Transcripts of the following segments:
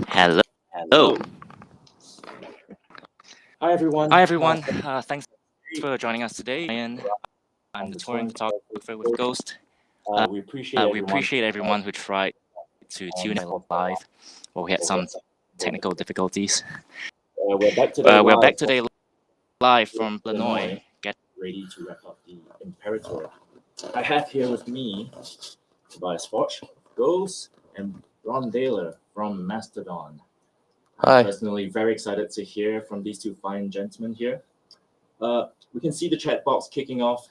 Hello. Hello. Hi, everyone. Hi, everyone. Thanks for joining us today. And I'm the touring photographer with Ghost. We appreciate everyone who tried to tune in live. Well, we had some technical difficulties. We're back today live from Illinois. Get ready to wrap up the Imperator. I have here with me Tobias Foch, Ghost, and Ron Daler from Mastodon. Hi. I'm personally very excited to hear from these two fine gentlemen here. We can see the chat box kicking off.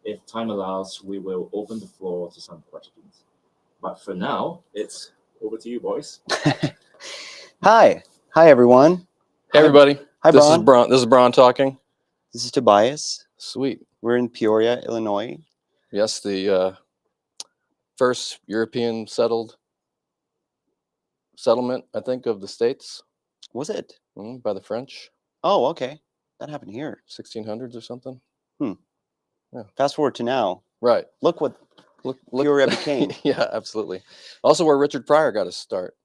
If time allows, we will open the floor to some questions. But for now, it's over to you, boys. Hi, everyone. Hey, everybody. Hi, this Brann. is Brann. This is Brann talking. This is Tobias. Sweet. We're in Peoria, Illinois. Yes, the first European settlement, I think, of the States. Was it? By the French. Oh, okay. That happened here. 1600s or something. Yeah. Fast forward to now. Right. Look what Peoria became. Yeah, absolutely. Also, where Richard Pryor got his start.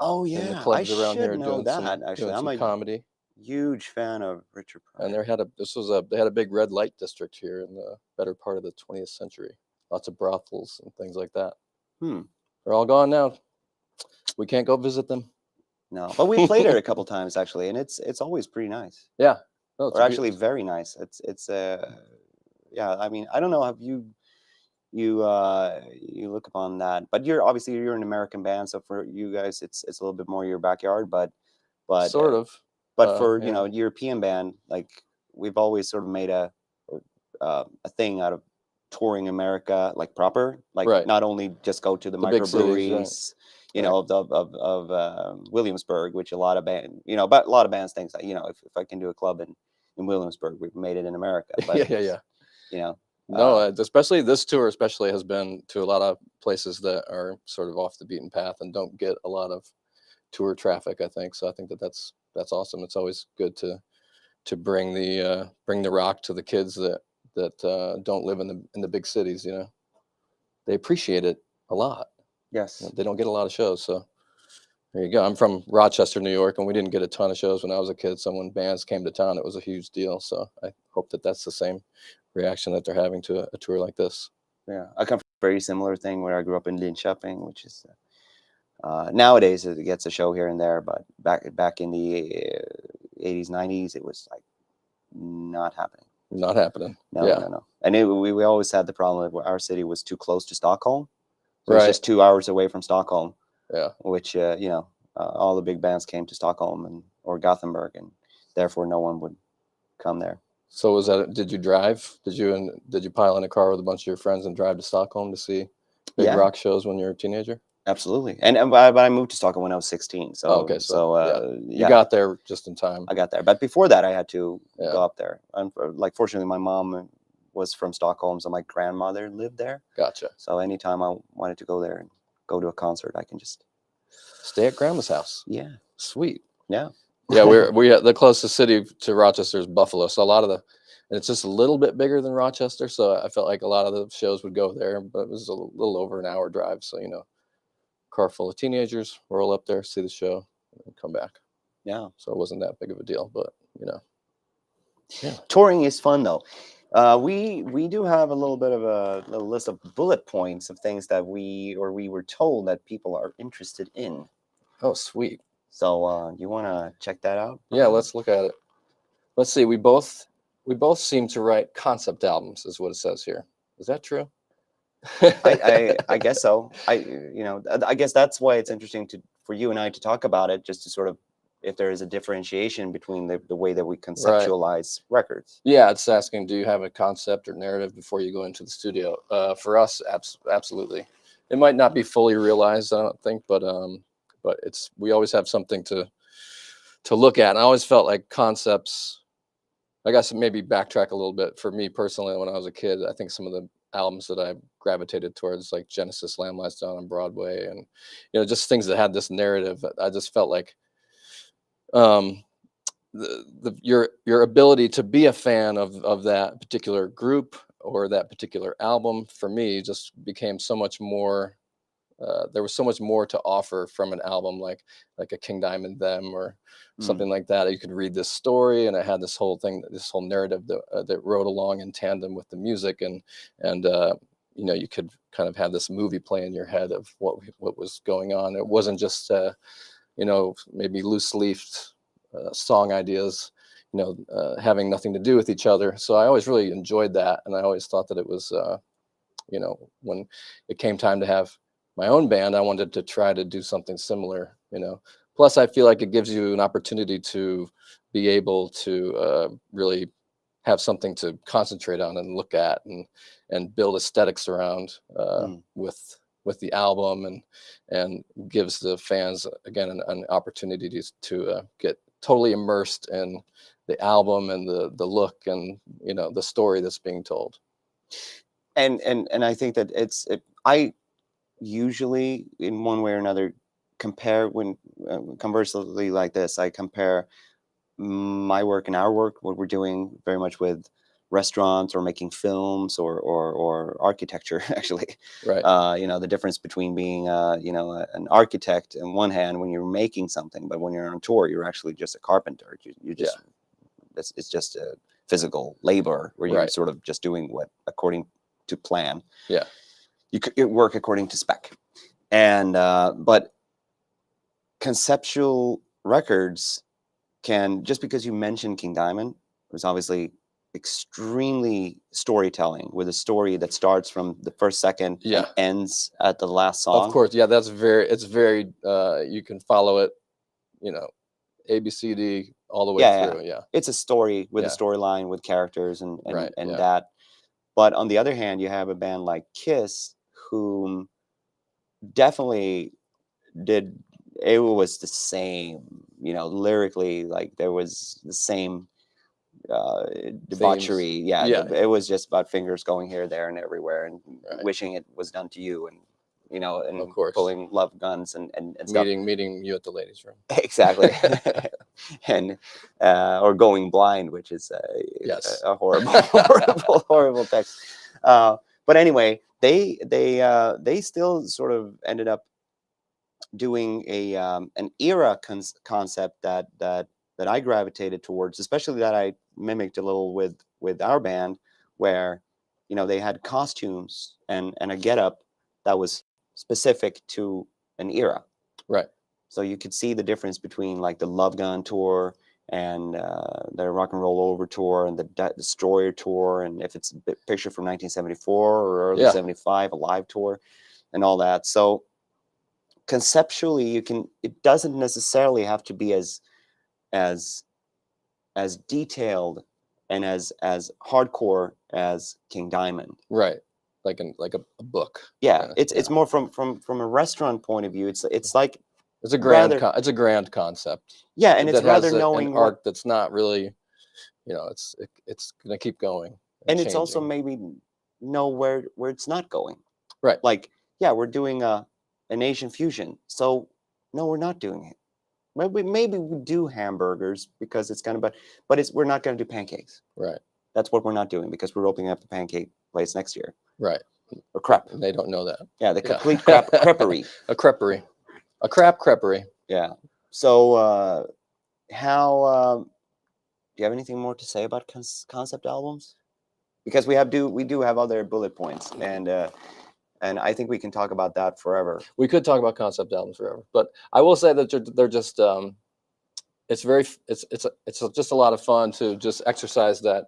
Oh, yeah. In the clubs I around should here know doing that, actually. doing I'm a comedy. Huge fan of Richard Pryor. And they had a big red light district here in the better part of the 20th century. Lots of brothels and things like that. They're all gone now. We can't go visit them. No, but we played it a couple times actually, and it's always pretty nice. Yeah, or actually very nice. It's yeah. I mean, I don't know. Have you look upon that? But you're an American band, so for you guys, it's a little bit more your backyard. But sort of. But for European band, like we've always sort of made a thing out of touring America, like proper, like not only just go to the microbreweries, of Williamsburg, which a lot of bands think that if I can do a club in Williamsburg, we've made it in America. But No, especially this tour has been to a lot of places that are sort of off the beaten path and don't get a lot of tour traffic, I think. So I think that's awesome. It's always good to bring the rock to the kids that don't live in the big cities. They appreciate it a lot. Yes, they don't get a lot of shows. So there you go. I'm from Rochester, New York, and we didn't get a ton of shows when I was a kid. So when bands came to town, it was a huge deal. So I hope that's the same reaction that they're having to a tour like this. Yeah, I come from a very similar thing where I grew up in Linköping, which is nowadays it gets a show here and there, but back in the 80s, 90s, it was like not happening. Not happening. No. And we always had the problem that our city was too close to Stockholm. So it's just 2 hours away from Stockholm. Yeah. Which all the big bands came to Stockholm or Gothenburg, and therefore no one would come there. So was that? Did you drive? Did you pile in a car with a bunch of your friends and drive to Stockholm to see big rock shows when you were a teenager? Absolutely. But I moved to Stockholm when I was 16. So you got there just in time. I got there, but before that I had to go up there. And fortunately, my mom was from Stockholm, so my grandmother lived there. Gotcha. So anytime I wanted to go there and go to a concert, I can just Stay at grandma's house. yeah. Sweet. Yeah. Yeah, we the closest city to Rochester is Buffalo, so a lot of and it's just a little bit bigger than Rochester, so I felt like a lot of the shows would go there, but it was a little over an hour drive, so car full of teenagers, roll up there, see the show, and come back. Yeah. So it wasn't that big of a deal, but yeah. Touring is fun though. We do have a little bit of a little list of bullet points of things that we were told that people are interested in. Oh, sweet. So you want to check that out? Yeah, let's look at it. Let's see. We both seem to write concept albums, is what it says here. Is that true? I guess so. I guess that's why it's interesting for you and I to talk about it, just to sort of, if there is a differentiation between the way that we conceptualize records. Yeah, it's asking, do you have a concept or narrative before you go into the studio? For us, absolutely. It might not be fully realized, I don't think, but we always have something to look at. And I always felt like concepts, I guess maybe backtrack a little bit. For me personally, when I was a kid, I think some of the albums that I gravitated towards, like Genesis, Lamb Lies Down on Broadway, and just things that had this narrative. I just felt like your ability to be a fan of that particular group or that particular album, for me, just became so much more. There was so much more to offer from an album like a King Diamond Them or something like that. You could read this story, and it had this whole narrative that rode along in tandem with the music, and you could kind of have this movie play in your head of what was going on. It wasn't just maybe loose-leafed song ideas, having nothing to do with each other. So I always really enjoyed that, and I always thought that it was, when it came time to have my own band, I wanted to try to do something similar. Plus, I feel like it gives you an opportunity to be able to really have something to concentrate on and look at and build aesthetics around with the album, and gives the fans again an opportunity to get totally immersed in the album and the look and the story that's being told. And I think that I usually, in one way or another, compare conversely like this. I compare my work and our work, what we're doing, very much with restaurants or making films or architecture, actually. Right. The difference between being an architect on one hand when you're making something, but when you're on tour, you're actually just a carpenter. You just it's just a physical labor where you're sort of just doing what according to plan. Yeah. You work according to spec. And but conceptual records can, just because you mentioned King Diamond, it was obviously extremely storytelling, with a story that starts from the first second and ends at the last song. Of course, yeah, it's very you can follow it, A, B, C, D all the way through. Yeah, it's a story with a storyline with characters and right, that. But on the other hand, you have a band like Kiss, whom definitely did. It was the same, lyrically, like there was the same debauchery. It was just about fingers going here, there, and everywhere, and wishing it was done to you, and and of course, pulling love guns and stuff. Meeting you at the ladies' room. Exactly. And or going blind, which is a horrible text. But anyway, they still sort of ended up doing an era concept that I gravitated towards, especially that I mimicked a little with our band, where they had costumes and a getup that was specific to an era. Right. So you could see the difference between like the Love Gun tour and the Rock and Roll Over tour and the Destroyer tour, and if it's a picture from 1974 or early 75, a live tour, and all that. So conceptually, it doesn't necessarily have to be as detailed and as hardcore as King Diamond. Right. Like a book. Yeah, it's more from a restaurant point of view. It's like it's a grand concept. Yeah, and it's rather has knowing an arc that's not really, it's gonna keep going. And it's also changing. maybe know where it's not going. Right. Like, yeah, we're doing a Asian fusion, so no, we're not doing it. Maybe we do hamburgers because it's kind of, but we're not going to do pancakes. Right. That's what we're not doing because we're opening up a pancake place next year. Right. Or crepe. And they don't know that. Yeah, the complete creperie. A creperie. A crap creperie. Yeah. So how do you have anything more to say about concept albums? Because we do have other bullet points, and I think we can talk about that forever. We could talk about concept albums forever, but I will say that they're just it's just a lot of fun to just exercise that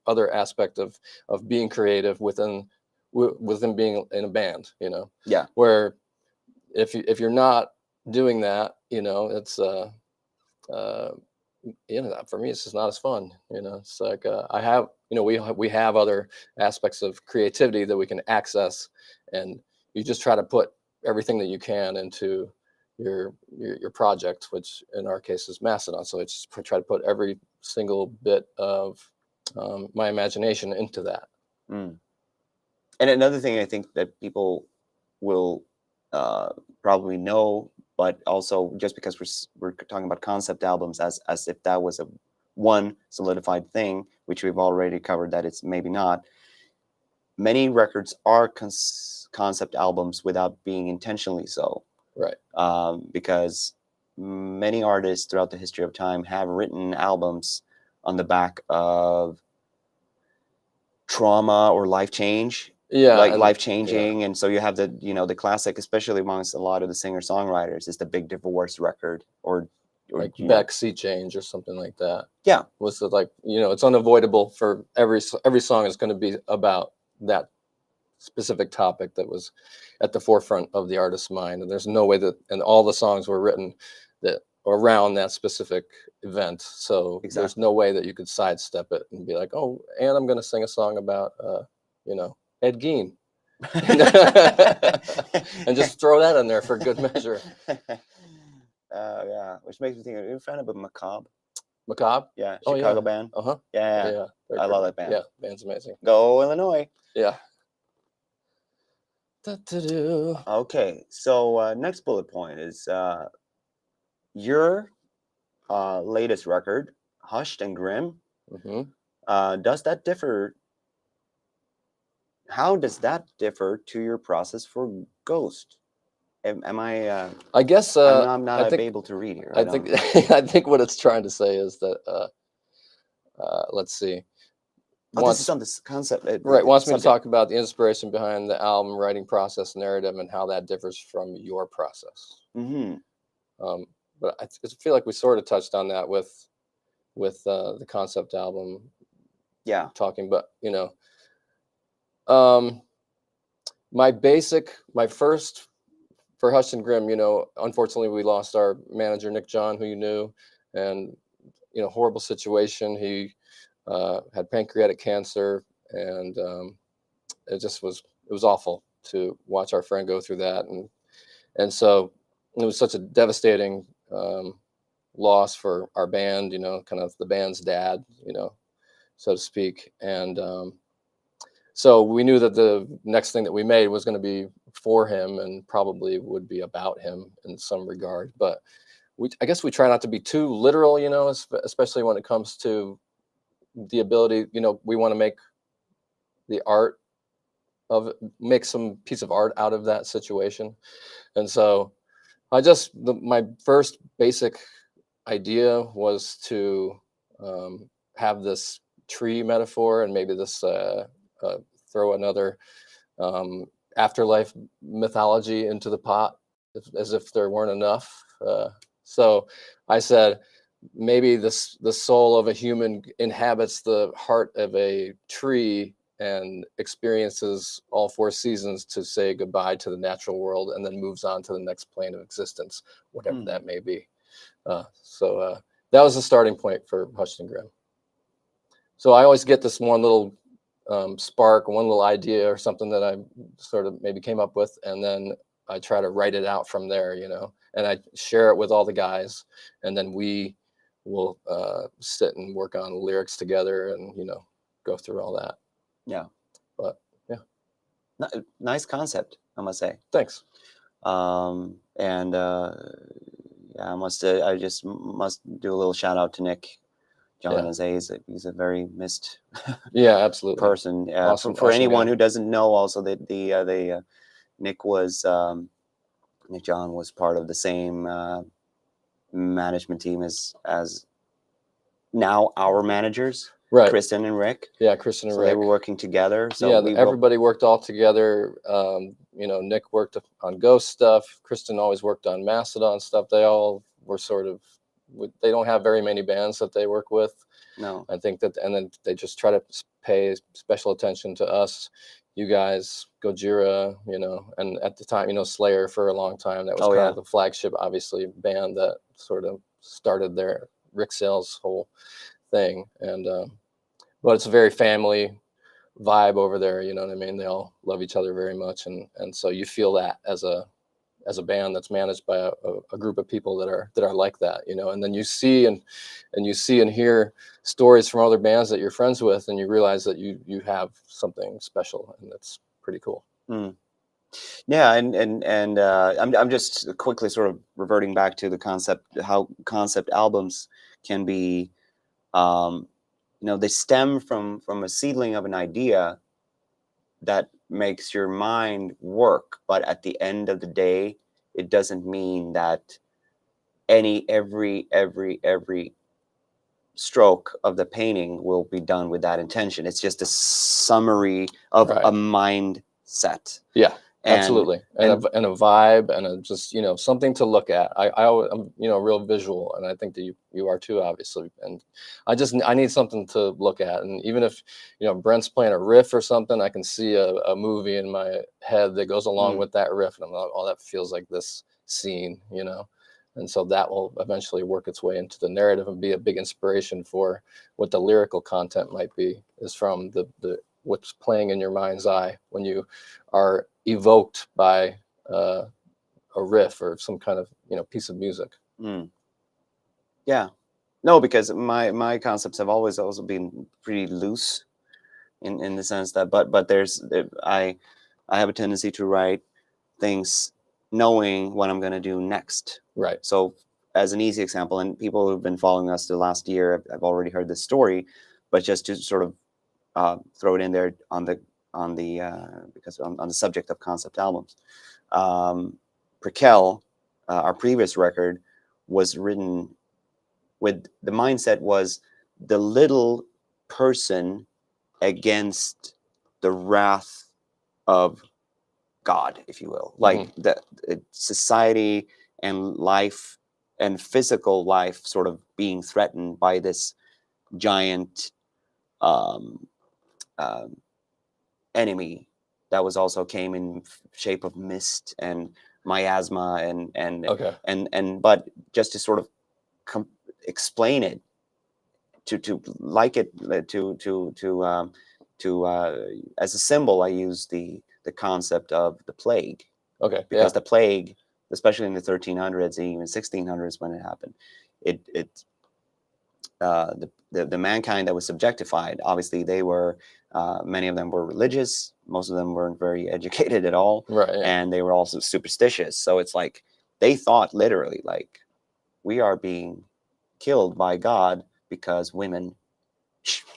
other aspect of being creative within being in a band, you know. Yeah. Where if you're not doing that, you know, it's you know, for me it's just not as fun, you know. It's like I have, you know, we have other aspects of creativity that we can access, and you just try to put everything that you can into your project, which in our case is Mastodon. So it's try to put every single bit of my imagination into that. Mm. And another thing I think that people will probably know, but also just because we're talking about concept albums as if that was a one solidified thing, which we've already covered that it's maybe not. Many records are concept albums without being intentionally so. Right. Because many artists throughout the history of time have written albums on the back of trauma or life change. Yeah, like and- life changing, and so you have the, you know, the classic, especially amongst a lot of the singer songwriters, is the big divorce record, or like you know, Beck Sea Change or something like that. yeah, Was it like, you know, it's unavoidable for every song is going to be about that specific topic that was at the forefront of the artist's mind, and there's no way that, and all the songs were written that around that specific event, so Exactly. there's no way that you could sidestep it and be like, oh, and I'm going to sing a song about you know, Ed Gein and just throw that in there for good measure. Yeah, which makes me think, are you a fan of a Macabre? Macabre? Yeah, Oh, Chicago yeah. band. Uh-huh. Yeah, Yeah, I love that band. Yeah, band's amazing. Go Illinois. Yeah. Da-da-do. Okay, so next bullet point is your latest record, Hushed and Grim. Mm-hmm. Does that differ? How does that differ to your process for Ghost? Am I? I guess I'm not I think, able to read here. I think I think what it's trying to say is that let's see. This is on this concept. Right, wants me to talk about the inspiration behind the album writing process, narrative, and how that differs from your process. Mm-hmm. But I feel like we sort of touched on that with the concept album. Yeah. Talking, but you know, my first for Hush and Grim, you know, unfortunately we lost our manager Nick John, who you knew, and you know, horrible situation. He had pancreatic cancer, and it was awful to watch our friend go through that, and so it was such a devastating loss for our band, you know, kind of the band's dad, you know, so to speak. And so we knew that the next thing that we made was going to be for him and probably would be about him in some regard. But I guess we try not to be too literal, you know, especially when it comes to the ability, you know, we want to make the art of make some piece of art out of that situation. And so my first basic idea was to have this tree metaphor, and maybe this throw another afterlife mythology into the pot, as if there weren't enough. So I said, maybe the soul of a human inhabits the heart of a tree and experiences all four seasons to say goodbye to the natural world, and then moves on to the next plane of existence, whatever that may be. So that was the starting point for Hushed and Grim. So I always get this one little spark, one little idea or something that I sort of maybe came up with, and then I try to write it out from there, you know, and I share it with all the guys, and then we will sit and work on lyrics together, and you know, go through all that. Yeah. But Nice concept, I must say. thanks. And yeah, I just must do a little shout out to Nick John, Yeah. as he's a very missed Yeah, absolutely. person. Awesome- For awesome anyone guy. who doesn't know, also that Nick John was part of the same management team as now our managers, Right. Kristen and Rick. Yeah, Kristen and So Rick. they were working together. So yeah, we everybody worked all together. Nick worked on Ghost stuff. Kristen always worked on Mastodon stuff. They all were sort of, they don't have very many bands that they work with. no. I think that, and then they just try to pay special attention to us, you guys, Gojira, and at the time, Slayer for a long time. That was Oh, kind yeah. of the flagship, obviously, band that sort of started their Rick Sales whole thing. And, but it's a very family vibe over there. You know what I mean? They all love each other very much. And so you feel that as a band that's managed by a group of people that are like that, and then you see and hear stories from other bands that you're friends with, and you realize that you have something special, and that's pretty cool. Yeah, and I'm just quickly sort of reverting back to the concept, how concept albums can be, they stem from a seedling of an idea that makes your mind work, but at the end of the day, it doesn't mean that every stroke of the painting will be done with that intention. It's just a summary of Right. a mindset. Yeah, And- absolutely. And a vibe, and just something to look at. I'm real visual, and I think that you are too, obviously. And I need something to look at. And even if Brent's playing a riff or something, I can see a movie in my head that goes along with that riff, and I'm like, oh, that feels like this scene, And so that will eventually work its way into the narrative and be a big inspiration for what the lyrical content might be, is from the what's playing in your mind's eye when you are evoked by a riff or some kind of piece of music. Yeah, no, because my concepts have always also been pretty loose, in the sense that, but I have a tendency to write things knowing what I'm going to do next. Right. So as an easy example, and people who've been following us the last year, I've already heard this story, but just to sort of throw it in there on the because on the subject of concept albums, Prekel, our previous record, was written with the mindset was the little person against the wrath of God, if you will, like the society and life and physical life sort of being threatened by this giant enemy that was also came in shape of mist and miasma and but just to sort of explain it, to like it, to as a symbol, I use the concept of the plague. Okay. Because the plague, especially in the 1300s and even 1600s when it happened, the mankind that was subjectified, obviously they were, many of them were religious, most of them weren't very educated at all, Right. Yeah. and they were also superstitious. So it's like they thought literally like, we are being killed by God because women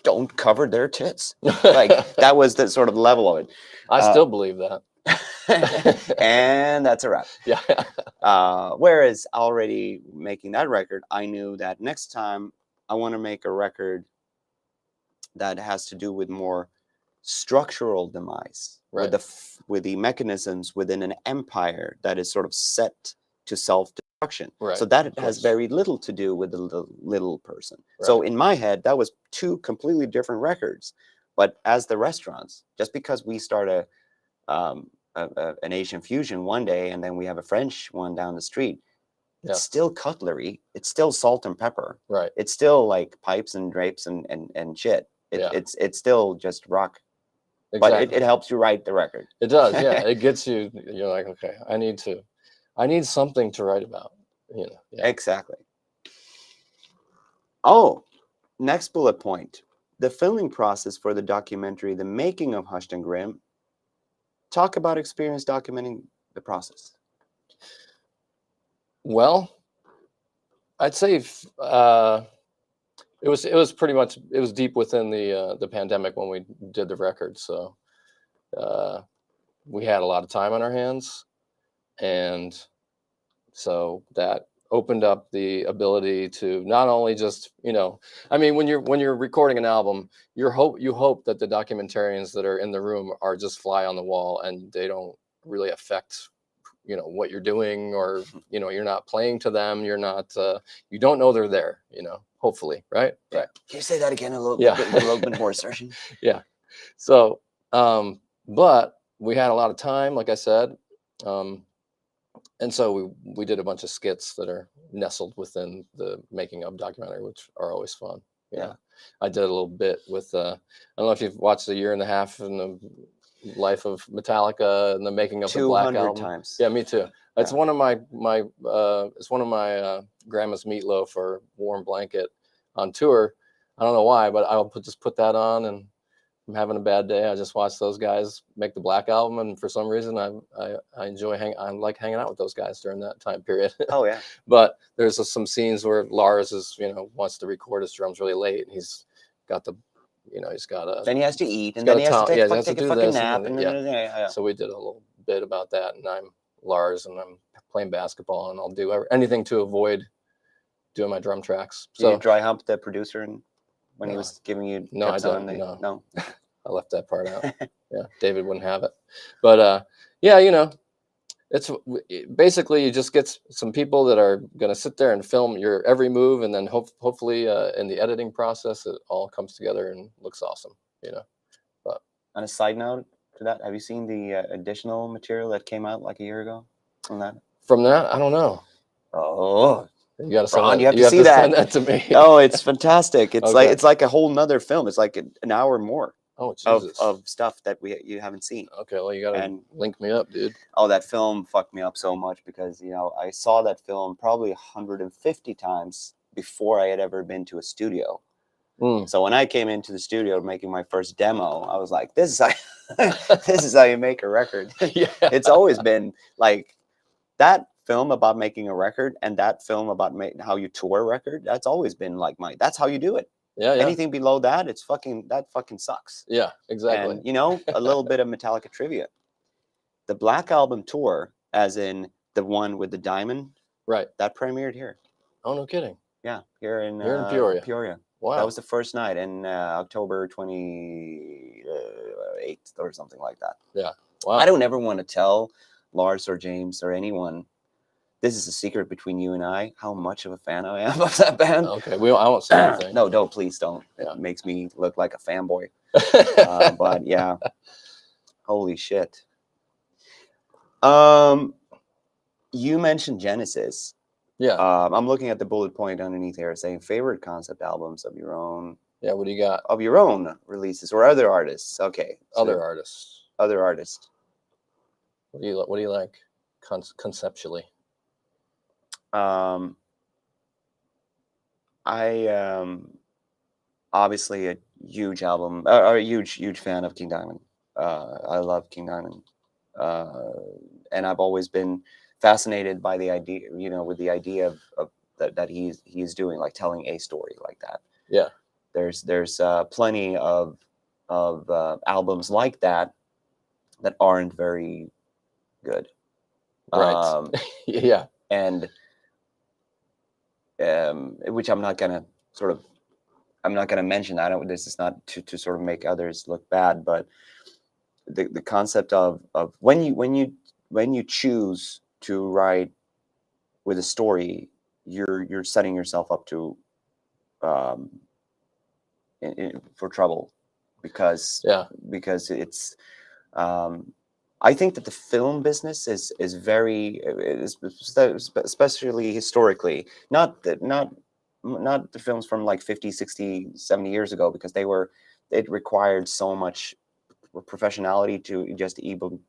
don't cover their tits. Like that was the sort of level of it. I still believe that. And that's a wrap. Yeah. Whereas already making that record, I knew that next time I want to make a record that has to do with more structural demise, Right. with the mechanisms within an empire that is sort of set to self-destruction. Right. So that has very little to do with the little person. Right. So in my head, that was two completely different records. But as the restaurants, just because we start an Asian fusion one day and then we have a French one down the street, it's still cutlery, it's still salt and pepper, Right. it's still like pipes and drapes and shit. It's still just rock. Exactly. But it helps you write the record. It does. Yeah. It gets you. You're like, okay, I need something to write about. Yeah. Exactly. Oh, next bullet point. the filming process for the documentary, the making of Hushed and Grim. Talk about experience documenting the process. Well, I'd say it was pretty much, it was deep within the pandemic when we did the record, so we had a lot of time on our hands, and so that opened up the ability to not only just, I mean, when you're recording an album, you hope that the documentarians that are in the room are just fly on the wall and they don't really affect what you're doing, or you're not playing to them, you're not you don't know they're there, hopefully, right? Right. Can you say that again a little Yeah. bit with a little bit more assertion? Yeah. So but we had a lot of time, like I said, and so we did a bunch of skits that are nestled within the making of documentary, which are always fun. Yeah. I did a little bit with I don't know if you've watched a year and a half in the life of Metallica and the making of the Black 200 Album. times. Yeah, me too. It's Yeah. one of my it's one of my grandma's meatloaf or warm blanket on tour. I don't know why, but I'll just put that on, and I'm having a bad day, I just watch those guys make the Black Album, and for some reason I enjoy I like hanging out with those guys during that time period. Oh yeah. But there's some scenes where Lars is wants to record his drums really late, and he's got the he's got a Then he has to eat, and got then a he has to towel. Yeah, he has take to a do fucking this, and nap, then- and yeah. then yeah. So we did a little bit about that, and I'm Lars, and I'm playing basketball, and I'll do anything to avoid doing my drum tracks. So you So dry hump the producer and when he No. was giving you No, I tips on don't, the no. I left that part out. Yeah, David wouldn't have it. But yeah, it's basically, you just get some people that are going to sit there and film your every move, and then hopefully in the editing process it all comes together and looks awesome. But On a side note to that, have you seen the additional material that came out like a year ago from that? from that, I don't know. Oh, You got to send Brann, that. you have to see that. Send that to me. Oh, it's fantastic. It's Okay. like a whole nother film. It's like an hour more Oh, of Jesus. stuff that you haven't seen. Okay, well, you got to And- link me up, dude. Oh, that film fucked me up so much because I saw that film probably 150 times before I had ever been to a studio. Mm. So when I came into the studio making my first demo, I was like, "This is how, this is how you make a record." Yeah. It's always been like that film about making a record and that film about how you tour a record. That's always been like that's how you do it. Yeah, yeah. Anything below that, that fucking sucks. Yeah, exactly. And a little bit of Metallica trivia. The Black Album tour, as in the one with the diamond, Right. that premiered here. Oh, no kidding. Yeah, here in Peoria. Peoria. Wow. That was the first night in October 28th or something like that. Yeah. Wow. I don't ever want to tell Lars or James or anyone. This is a secret between you and I, how much of a fan I am of that band. Okay. I won't say anything. No, please don't. Yeah. It makes me look like a fanboy. But yeah, holy shit. You mentioned Genesis. Yeah. I'm looking at the bullet point underneath here saying favorite concept albums of your own Yeah. What do you got? releases or other artists. Okay. So Other artists. other artists. What do you like conceptually? I obviously a huge album or a huge fan of King Diamond. I love King Diamond. And I've always been fascinated by the idea, with the idea of that he's doing, like telling a story like that. Yeah. There's plenty of albums like that aren't very good. Right. Yeah. And which I'm not gonna mention. This is not to sort of make others look bad, but the concept of when you choose to write with a story, you're setting yourself up to for trouble because it's I think that the film business is very, especially historically, not the films from like 50, 60, 70 years ago, because it required so much professionality to just even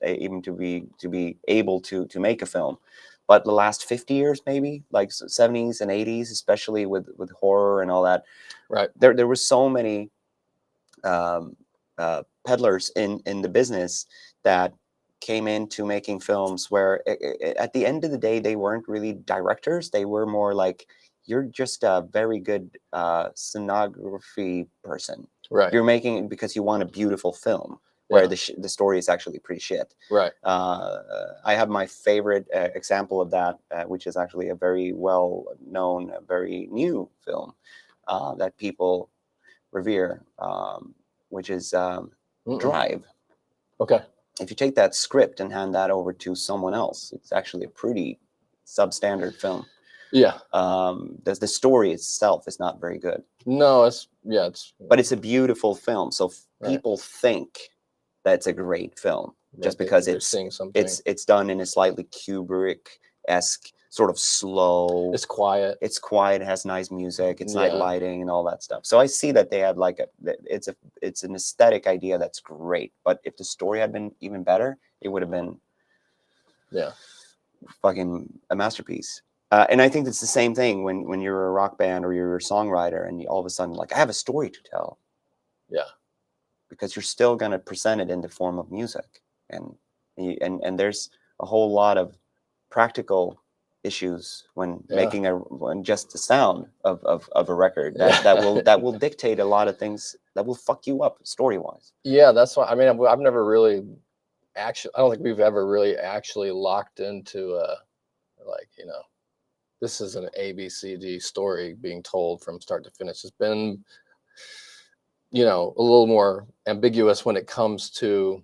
to be able to make a film. But the last 50 years, maybe like 70s and 80s, especially with horror and all that, Right. there were so many peddlers in the business that came into making films where at the end of the day they weren't really directors. They were more like, you're just a very good scenography person. Right. You're making it because you want a beautiful film where the story is actually pretty shit. Right. I have my favorite example of that, which is actually a very well-known, very new film that people revere, which is Drive. Okay. If you take that script and hand that over to someone else, it's actually a pretty substandard film. Yeah. The story itself is not very good. No, but it's a beautiful film. So people think that's a great film just because they're seeing something. It's done in a slightly Kubrick-esque sort of slow. It's quiet. It's quiet. It has nice music. It's night lighting and all that stuff. So I see that they have like it's an aesthetic idea that's great. But if the story had been even better, it would have been fucking a masterpiece. And I think it's the same thing when you're a rock band or you're a songwriter and you all of a sudden like, I have a story to tell. Yeah. Because you're still going to present it in the form of music. And there's a whole lot of practical issues when making just the sound of a record that will dictate a lot of things that will fuck you up story-wise. Yeah, that's why. I mean, I've never really actually, I don't think we've ever really actually locked into like, you know, this is an ABCD story being told from start to finish. It's been, you know, a little more ambiguous when it comes to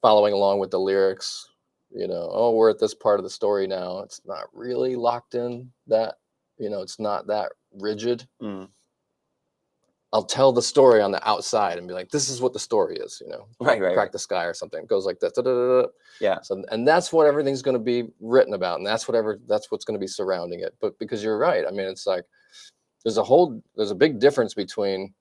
following along with the lyrics. You know, oh, we're at this part of the story now. It's not really locked in that, you know, it's not that rigid. I'll tell the story on the outside and be like, this is what the story is, you know, Crack the Sky or something. It goes like that. Yeah. So, and that's what everything's going to be written about. And that's what's going to be surrounding it. But because you're right. I mean, it's like, there's a big difference between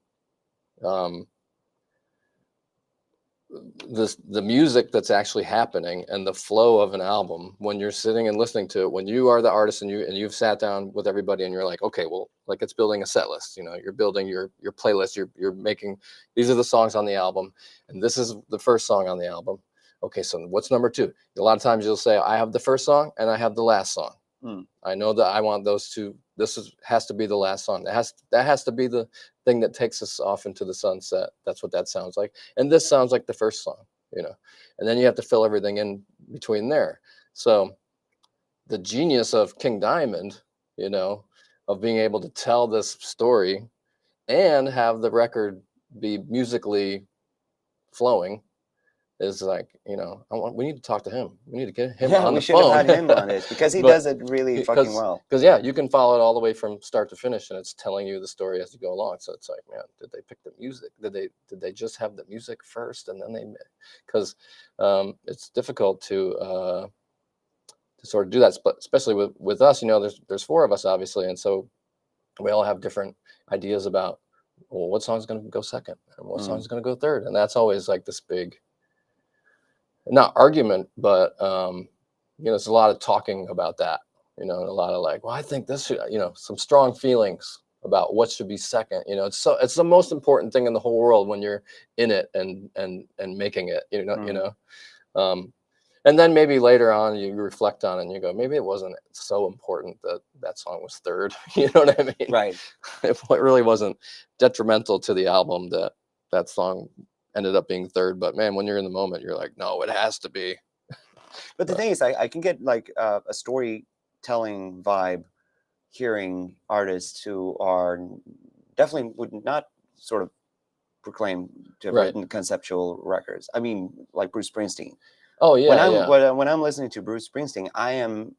the music that's actually happening and the flow of an album when you're sitting and listening to it, when you are the artist and you've sat down with everybody and you're like, okay, well, like it's building a set list, you know, you're building your playlist, you're making, these are the songs on the album and this is the first song on the album. Okay, so what's number two? A lot of times you'll say, I have the first song and I have the last song. I know that I want those two. Has to be the last song. That has to be the thing that takes us off into the sunset. That's what that sounds like. And this sounds like the first song, you know. And then you have to fill everything in between there. So the genius of King Diamond, you know, of being able to tell this story and have the record be musically flowing is like, you know, we need to talk to him. We need to get him on the phone. We should have had him on it because he does it really fucking well. Because you can follow it all the way from start to finish, and it's telling you the story as you go along. So it's like, man, did they pick the music? Did they just have the music first and then they? Because it's difficult to sort of do that, especially with us. You know, there's four of us obviously, and so we all have different ideas about, well, what song's going to go second and what song's going to go third, and that's always like this big. Not argument, but you know, there's a lot of talking about that, you know, and a lot of like, well, I think this should, you know, some strong feelings about what should be second. You know, it's the most important thing in the whole world when you're in it and making it, you know, and then maybe later on you reflect on it and you go, maybe it wasn't so important that song was third. You know what I mean? Right. It really wasn't detrimental to the album that song ended up being third, but man, when you're in the moment, you're like, no, it has to be. But the thing is, I can get like a storytelling vibe hearing artists who are definitely would not sort of proclaim to have written conceptual records. I mean, like Bruce Springsteen. Oh yeah. When I'm listening to Bruce Springsteen, I'm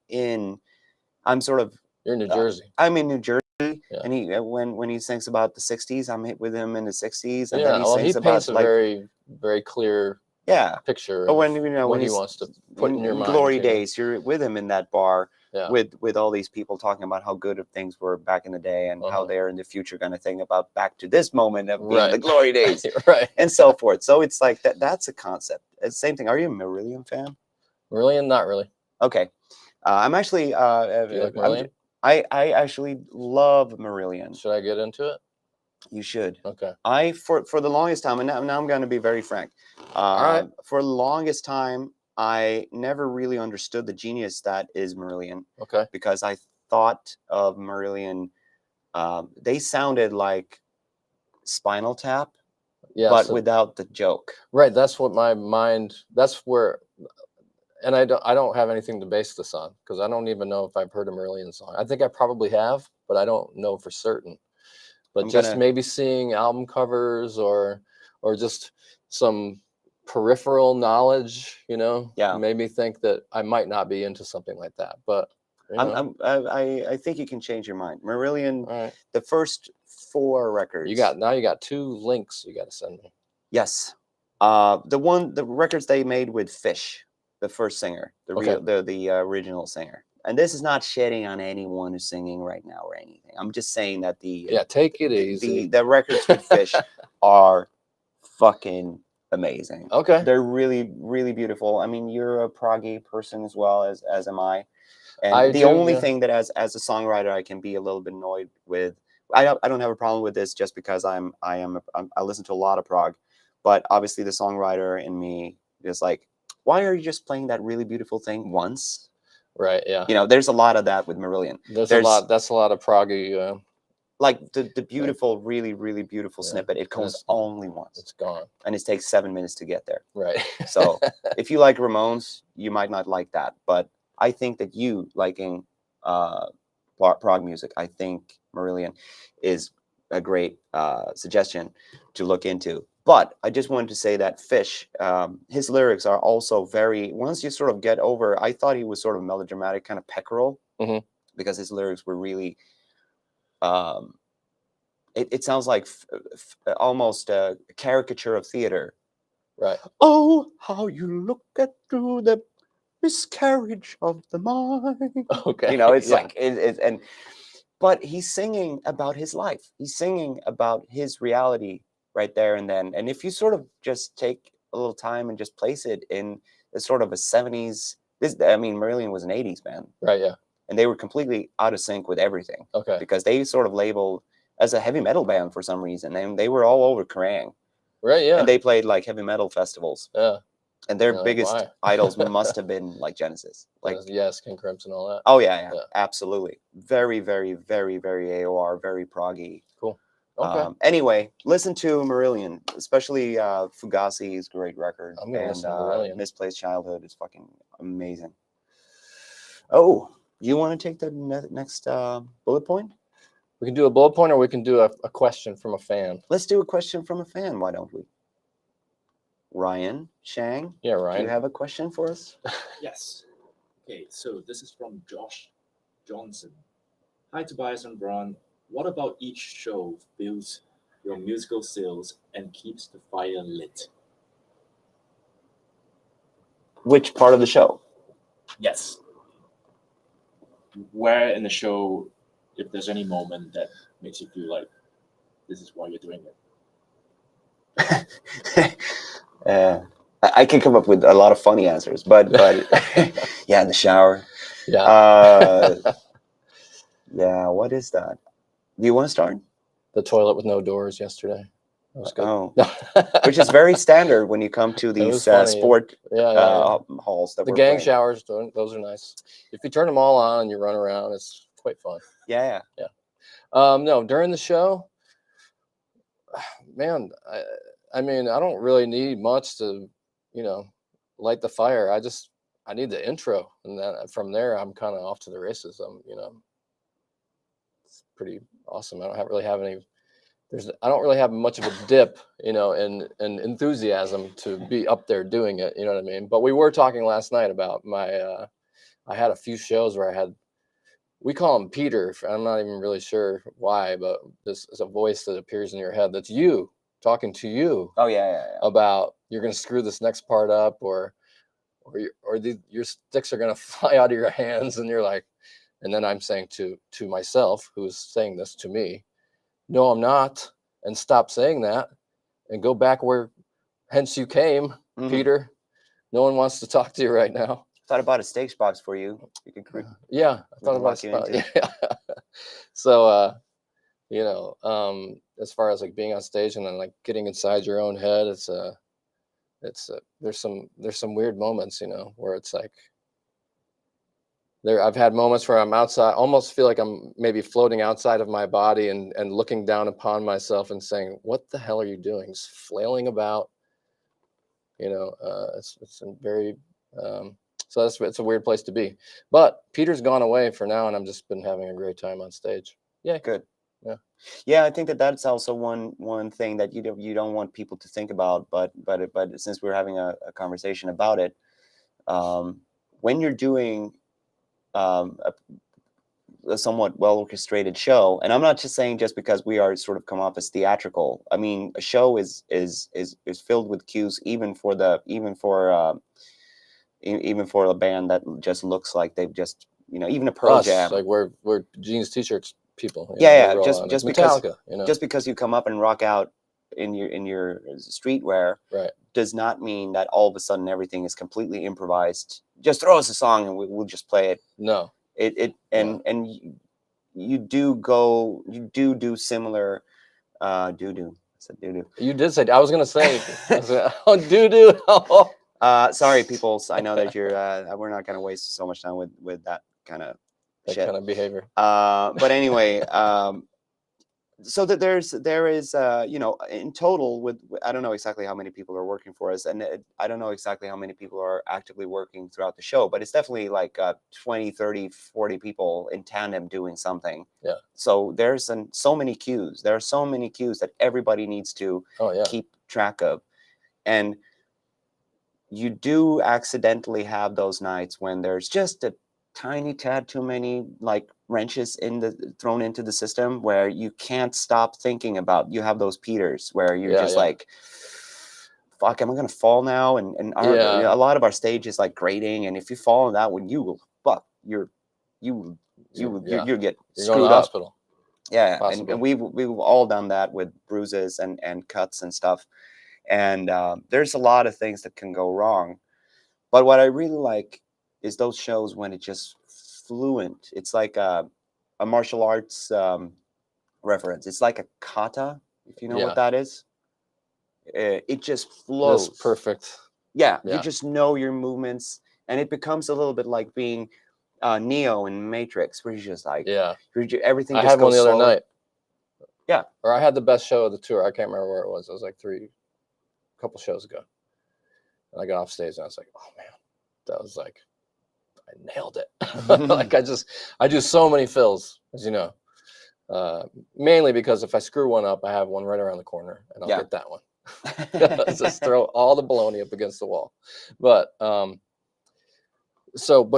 sort of. You're in New Jersey. I'm in New Jersey. Yeah. And when he sings about the 60s, I'm with him in the 60s. And yeah, then he paints a very, very clear picture. But when he wants to put in your mind. Glory days, you're with him in that bar with all these people talking about how good of things were back in the day and how they're in the future going to think about back to this moment of being the glory days, and so forth. So it's like that's a concept. It's the same thing. Are you a Marillion fan? Marillion, not really. Okay, I'm actually. Do you like Marillion? I actually love Marillion. Should I get into it? You should. Okay. For the longest time, and now I'm going to be very frank. All right. For the longest time, I never really understood the genius that is Marillion. Okay. Because I thought of Marillion, they sounded like Spinal Tap, Yeah. but So, without the joke. right. That's what my mind. That's where. And I don't have anything to base this on because I don't even know if I've heard a Marillion song. I think I probably have, but I don't know for certain. But just maybe seeing album covers or just some peripheral knowledge, made me think that I might not be into something like that. But I think you can change your mind. Marillion, all right. the first 4 records. You got 2 links you got to send me. Yes. The records they made with Fish, the first singer, the original singer. And this is not shitting on anyone who's singing right now or anything. I'm just saying that take it easy. The records with Fish are fucking amazing. Okay. They're really, really beautiful. I mean, you're a proggy person as well as am I. And the only thing that as a songwriter I can be a little bit annoyed with, I don't have a problem with this just because I listen to a lot of prog, but obviously the songwriter in me is like, why are you just playing that really beautiful thing once? Right. Yeah. There's a lot of that with Marillion. There's a lot. That's a lot of proggy. Like the beautiful, really, really beautiful snippet. It comes only once. It's gone. And it takes 7 minutes to get there. Right. So if you like Ramones, you might not like that. But I think that you liking prog music, I think Marillion is a great suggestion to look into. But I just wanted to say that Fish, his lyrics are also very, once you sort of get over, I thought he was sort of melodramatic, kind of pectoral, because his lyrics were really, it sounds like almost a caricature of theater. Right. Oh, how you look at through the miscarriage of the mind. Okay. It's like, but he's singing about his life. He's singing about his reality right there and then. And if you sort of just take a little time and just place it in a sort of a 70s, Marillion was an 80s band. Right, yeah. And they were completely out of sync with everything. Okay. Because they sort of labeled as a heavy metal band for some reason. And they were all over Kerrang. Right, yeah. And they played like heavy metal festivals. Yeah. And their biggest idols must have been like Genesis. Like yes, King Crimson, all that. Oh yeah, absolutely. Very, very, very, very AOR, very proggy. Cool. Okay. Anyway, listen to Marillion, especially Fugazi's great record. I'm gonna listen to Marillion. Misplaced Childhood is fucking amazing. Oh, you want to take the next bullet point? We can do a bullet point, or we can do a question from a fan. Let's do a question from a fan. Why don't we? Ryan, Shang. Yeah, Ryan. Do you have a question for us? Yes. Okay, so this is from Josh Johnson. Hi, Tobias and Brann. What about each show builds your musical skills and keeps the fire lit? Which part of the show? Yes. Where in the show, if there's any moment that makes you feel like this is why you're doing it? I can come up with a lot of funny answers, but yeah, in the shower. Yeah. Yeah, what is that? Do you want to start? The toilet with no doors yesterday. That was good. Oh, which is very standard when you come to these sport halls. The gang showers, those are nice. If you turn them all on and you run around, it's quite fun. Yeah. No, during the show, man, I mean, I don't really need much to, light the fire. I need the intro, and then from there, I'm kind of off to the races. It's pretty awesome. I don't really have much of a dip, in enthusiasm to be up there doing it. You know what I mean? But we were talking last night about I had a few shows where we call him Peter. I'm not even really sure why, but this is a voice that appears in your head. That's you talking to you. Oh yeah. About you're going to screw this next part up, or your sticks are going to fly out of your hands, and you're like, and then I'm saying to myself, who's saying this to me, no, I'm not, and stop saying that, and go back where hence you came, Peter. No one wants to talk to you right now. Thought about a steaks box for you. You could I thought about a spot. Yeah. So you know, as far as like being on stage and then like getting inside your own head, there's some weird moments, you know, where it's like I've had moments where I'm outside, almost feel like I'm maybe floating outside of my body and looking down upon myself and saying, what the hell are you doing? Just flailing about, you know. It's a very, so it's a weird place to be. But Peter's gone away for now, and I've just been having a great time on stage. Yeah. Good. Yeah. Yeah, I think that's also one thing that you don't want people to think about, but since we're having a conversation about it, when you're doing a somewhat well orchestrated show, and I'm not just saying just because we are sort of come off as theatrical. I mean, a show is filled with cues, even for a band that just looks like they've just, you know, even a Pearl Jam. Like we're jeans t-shirts people. Yeah, know, just Metallica, because, you know, just because you come up and rock out in your streetwear, right, does not mean that all of a sudden everything is completely improvised. Just throw us a song and we'll just play it. No. And you do similar doo-doo. I said doo-doo. You did say, I was gonna say oh, doo-doo. Sorry, people. I know that you're we're not gonna waste so much time with that kind of shit. Kind of behavior. But anyway, so that there is you know, in total, with I don't know exactly how many people are working for us, and I don't know exactly how many people are actively working throughout the show, but it's definitely like 20, 30, 40 people in tandem doing something. Yeah. So there's so many cues. There are so many cues that everybody needs to keep track of. And you do accidentally have those nights when there's just a tiny tad too many like wrenches thrown into the system, where you can't stop thinking about. You have those Peters where you're just like, fuck, am I gonna fall now? And a lot of our stage is like grading, and if you fall on that one, you will get screwed up. Hospital. Yeah, and we've all done that with bruises and cuts and stuff. And there's a lot of things that can go wrong. But what I really like is those shows when it's just fluent. It's like a martial arts reference. It's like a kata, if you know what that is. It just flows. That's perfect. Yeah, you just know your movements, and it becomes a little bit like being Neo in Matrix, where you're just like, everything just goes slow. I had one the other night. Yeah. Or I had the best show of the tour. I can't remember where it was. It was like a couple shows ago. And I got off stage and I was like, oh man, that was like, I nailed it. Like I do so many fills, as you know, mainly because if I screw one up, I have one right around the corner and I'll get that one. Just throw all the baloney up against the wall. But but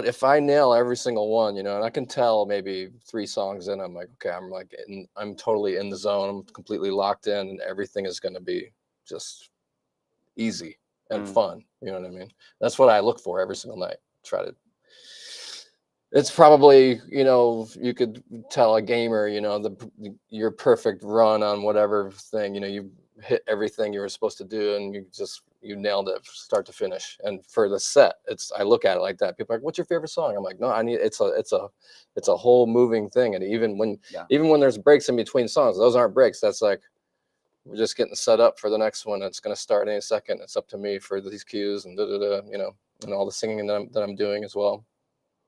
if I nail every single one, you know, and I can tell maybe 3 songs in, I'm like, okay, I'm totally in the zone. I'm completely locked in, and everything is going to be just easy and fun. You know what I mean? That's what I look for every single night. It's probably, you know, you could tell a gamer, you know, your perfect run on whatever thing, you know, you hit everything you were supposed to do and you nailed it start to finish. And for the set, I look at it like that. People are like, what's your favorite song? I'm like, no, it's a whole moving thing. And even when there's breaks in between songs, those aren't breaks. That's like, we're just getting set up for the next one. It's going to start in a second. It's up to me for these cues and you know, and all the singing that I'm doing as well.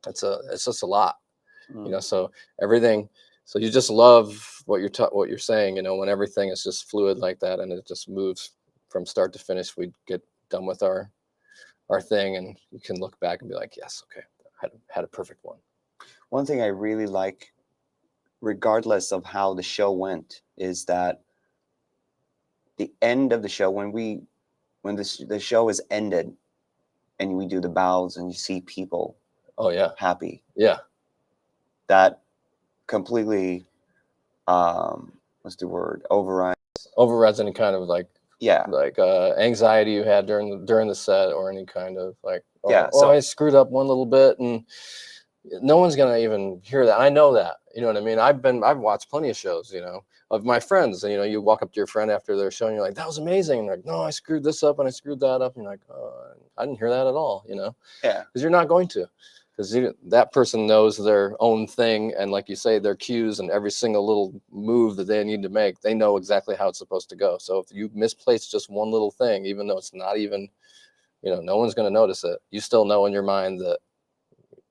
It's just a lot, you know. So everything. So you just love what you're saying, you know, when everything is just fluid like that and it just moves from start to finish. We get done with our thing, and you can look back and be like, yes, okay, I had a perfect one. One thing I really like, regardless of how the show went, is that the end of the show, when the show is ended and we do the bows and you see people happy, that completely what's the word, overrides any kind of like anxiety you had during the set, or any kind of like so I screwed up one little bit, and no one's gonna even hear that. I know that, you know what I mean. I've watched plenty of shows, you know, of my friends, and you know, you walk up to your friend after they're showing, you're like, that was amazing, and they're like, no, I screwed this up and I screwed that up, and you're like, oh, I didn't hear that at all, you know. Yeah, because you're not going to. because that person knows their own thing, and like you say, their cues and every single little move that they need to make, they know exactly how it's supposed to go. So if you misplace just one little thing, even though it's not even, no one's going to notice it, you still know in your mind that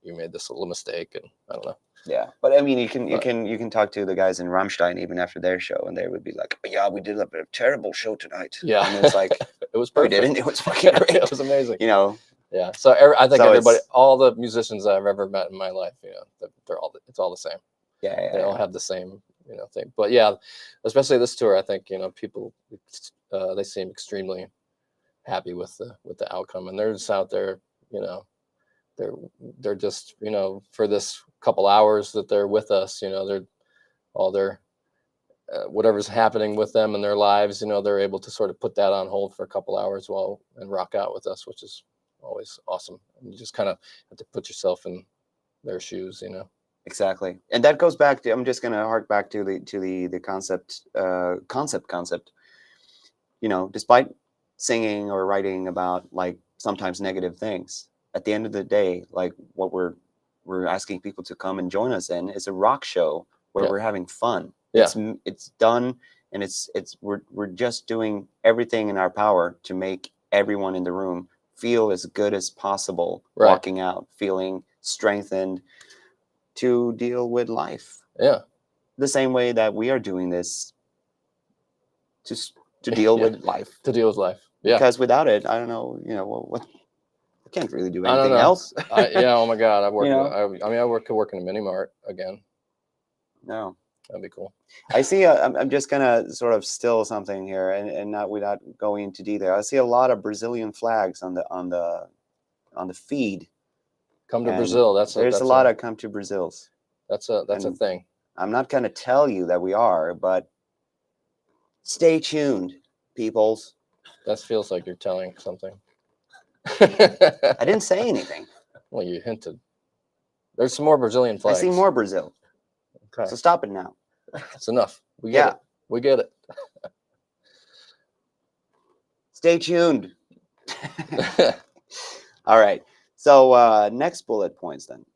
you made this little mistake, and I don't know. Yeah, but I mean, you can talk to the guys in Rammstein even after their show, and they would be like, "Yeah, we did a terrible show tonight." Yeah, and it's like, it was "No, we perfect. didn't. It was fucking great. It was amazing." Yeah. So I think So everybody, it's- all the musicians I've ever met in my life, it's all the same. Yeah. They all have the same, thing. But yeah, especially this tour, I think people they seem extremely happy with the outcome, and they're just out there, they're just for this couple hours that they're with us, they're all their whatever's happening with them in their lives, they're able to sort of put that on hold for a couple hours and rock out with us, which is always awesome. And you just kind of have to put yourself in their shoes, Exactly, and that goes back to, I'm just going to hark back to the concept. Despite singing or writing about like sometimes negative things, at the end of the day, like what we're asking people to come and join us in is a rock show where we're having fun. Yeah. It's done, and we're just doing everything in our power to make everyone in the room feel as good as possible, Right. walking out feeling strengthened to deal with life. Yeah. The same way that we are doing this to deal with life. To deal with life. Yeah. Because without it, I don't know, what I can't really do I don't anything know. else. Oh my God. I work. You I work in a mini mart again. No. That'd be cool. I see. I'm just gonna sort of still something here, and not without going into detail. I see a lot of Brazilian flags on the feed. Come to And Brazil. There's a lot of come to Brazils. That's a And thing. I'm not gonna tell you that we are, but stay tuned, peoples. That feels like you're telling something. I didn't say anything. Well, you hinted. There's some more Brazilian flags. I see more Brazil. Okay. So stop it now. It's enough. We get it. We get it. Stay tuned. All right. So next bullet points then.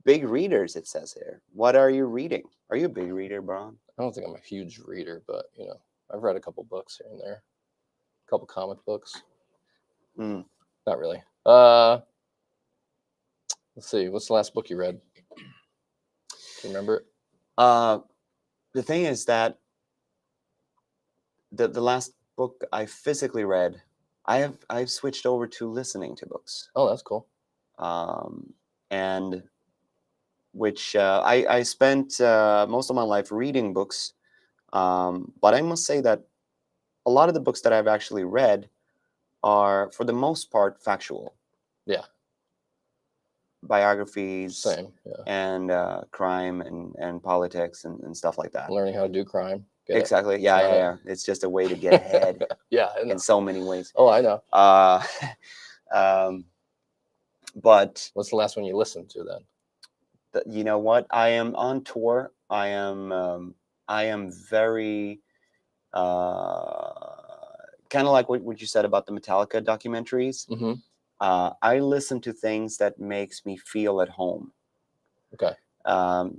Big readers, it says here. What are you reading? Are you a big reader, Brann? I don't think I'm a huge reader, but I've read a couple books here and there. A couple comic books. Mm. Not really. Let's see. What's the last book you read? Do you remember it? The thing is that the last book I physically read, I've switched over to listening to books. Oh, that's cool. And which I spent most of my life reading books, but I must say that a lot of the books that I've actually read are, for the most part, factual. Yeah. Biographies. Same. Yeah. And crime and politics and stuff like that. Learning how to do crime. Exactly. Yeah. It's just a way to get ahead. Yeah. In so many ways. Oh, I know. But what's the last one you listened to then? You know what? I am on tour. I am very kind of like what you said about the Metallica documentaries. Mm-hmm. I listen to things that makes me feel at home. Okay.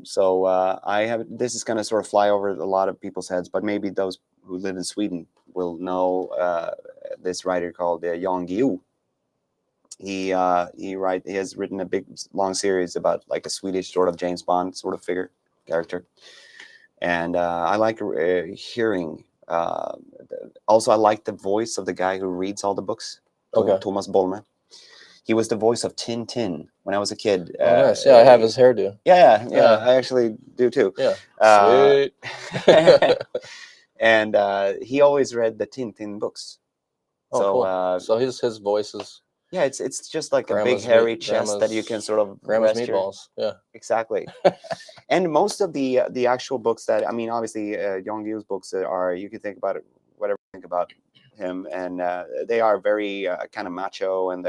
So I have, this is going to sort of fly over a lot of people's heads, but maybe those who live in Sweden will know this writer called Jan Guillou. He has written a big long series about like a Swedish sort of James Bond sort of character, and I like hearing. Also, I like the voice of the guy who reads all the books. Okay. Thomas Bolme. He was the voice of Tintin when I was a kid. Oh, nice. Yeah, I have his hairdo. Yeah, I actually do too. Yeah. Sweet. And he always read the Tintin books. Oh, so cool. So his voice is. Yeah, it's just like a big hairy chest that you can sort of grandma's meatballs. Yeah, exactly. And most of the actual books that, I mean, obviously Jan Guillau's books are, you can think about it, whatever you think about him, and they are very kind of macho, and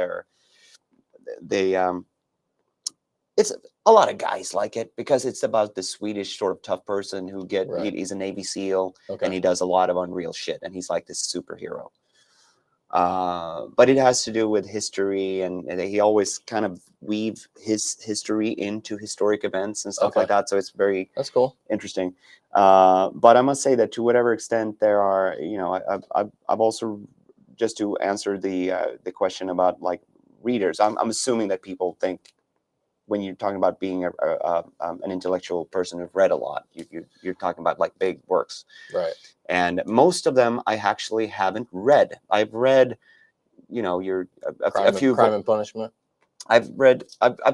it's a lot of guys like it because it's about the Swedish sort of tough person who he's a Navy SEAL, and he does a lot of unreal shit, and he's like this superhero. But it has to do with history, and he always kind of weave his history into historic events and stuff like that. So it's very That's cool. interesting. But I must say that to whatever extent there are, you know, I've also, just to answer the question about like readers, I'm assuming that people think when you're talking about being an intellectual person who've read a lot, you're talking about like big works. Right. And most of them I actually haven't read. I've read, you know, a few. Crime and Punishment. I've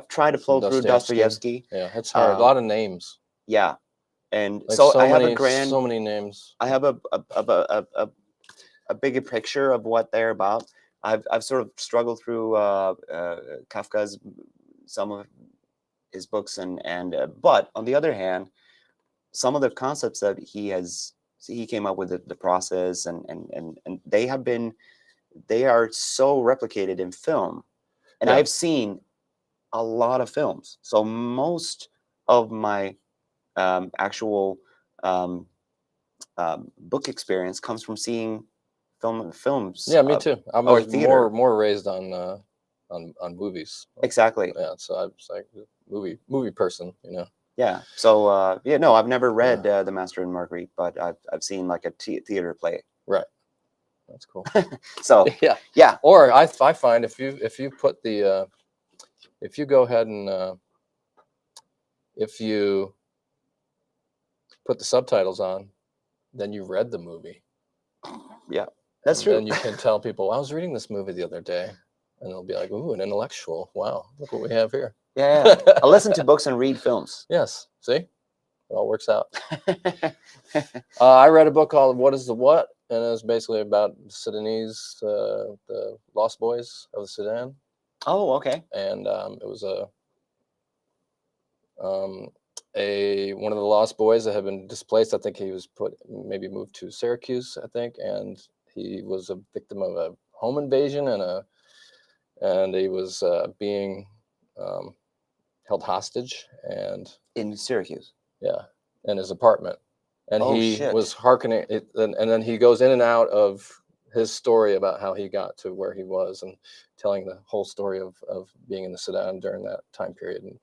tried to flow through Dostoevsky. Yeah, it's hard. A lot of names. Yeah, and Like so I have so many names. I have a bigger picture of what they're about. I've sort of struggled through Kafka's, some of his books, and but on the other hand, some of the concepts that he came up with, the process, and they are so replicated in film, and I've seen a lot of films. So most of my actual book experience comes from seeing films. Yeah, me too. I was theater. more raised on movies. Exactly. Yeah, so I was like movie person, you know. Yeah. So yeah, no, I've never read The Master and Marguerite, but I've seen like a theater play. Right. That's cool. So yeah. Or I find if you put the if you go ahead and if you put the subtitles on, then you read the movie. Yeah, that's true. And you can tell people, I was reading this movie the other day, and they'll be like, "Ooh, an intellectual! Wow, look what we have here." Yeah. I listen to books and read films. Yes. See, it all works out. I read a book called "What Is the What," and it was basically about Sudanese, the Lost Boys of the Sudan. Oh, okay. And it was one of the Lost Boys that had been displaced. I think he was maybe moved to Syracuse, I think, and he was a victim of a home invasion, and he was being held hostage, and in Syracuse. Yeah, in his apartment, and he shit. was hearkening it, and then he goes in and out of his story about how he got to where he was, and telling the whole story of being in the Sudan during that time period, and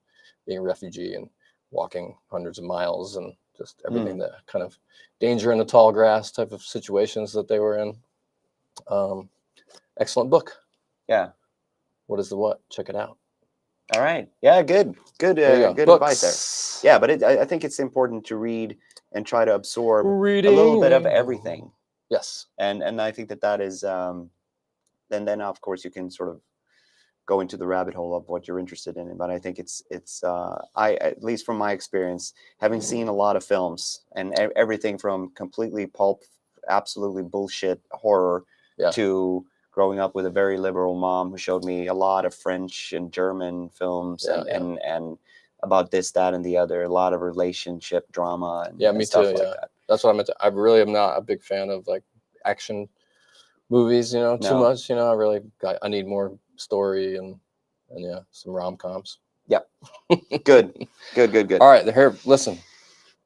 being a refugee, and walking hundreds of miles, and just everything, that kind of danger in the tall grass type of situations that they were in. Excellent book. Yeah. What is the What? Check it out. All right. Yeah, good good advice there. Yeah, but I think it's important to read and try to absorb a little bit of everything. Yes. And I think that is then of course you can sort of go into the rabbit hole of what you're interested in. But I think it's at least from my experience, having seen a lot of films and everything from completely pulp, absolutely bullshit horror to growing up with a very liberal mom who showed me a lot of French and German films and about this, that, and the other, a lot of relationship drama and, me stuff too. like Yeah, that. that's what I meant. I really am not a big fan of like action movies. You know, too much. You know, I need more story and some rom-coms. Yep. Good. All right, here. Listen,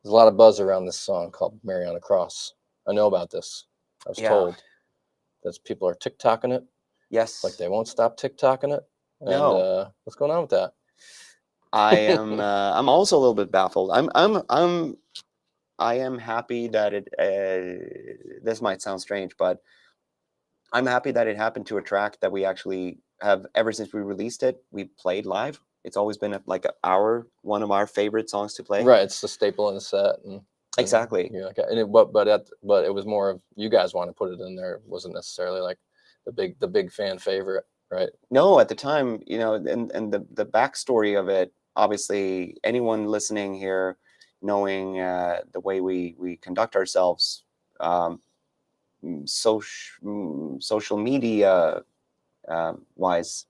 there's a lot of buzz around this song called "Mary on a Cross." I know about this. I was told that people are TikToking it. Yes. Like they won't stop TikToking it. And, No. What's going on with that? I am. I'm also a little bit baffled. I am happy that it. This might sound strange, but I'm happy that it happened to a track that we actually have ever since we released it. We played live. It's always been one of our favorite songs to play. Right, it's the staple in the set. Exactly. Yeah. Okay. And but it was more of you guys want to put it in there. It wasn't necessarily like the big fan favorite, right? No, at the time, you know, and the backstory of it. Obviously, anyone listening here, knowing the way we conduct ourselves, social media wise,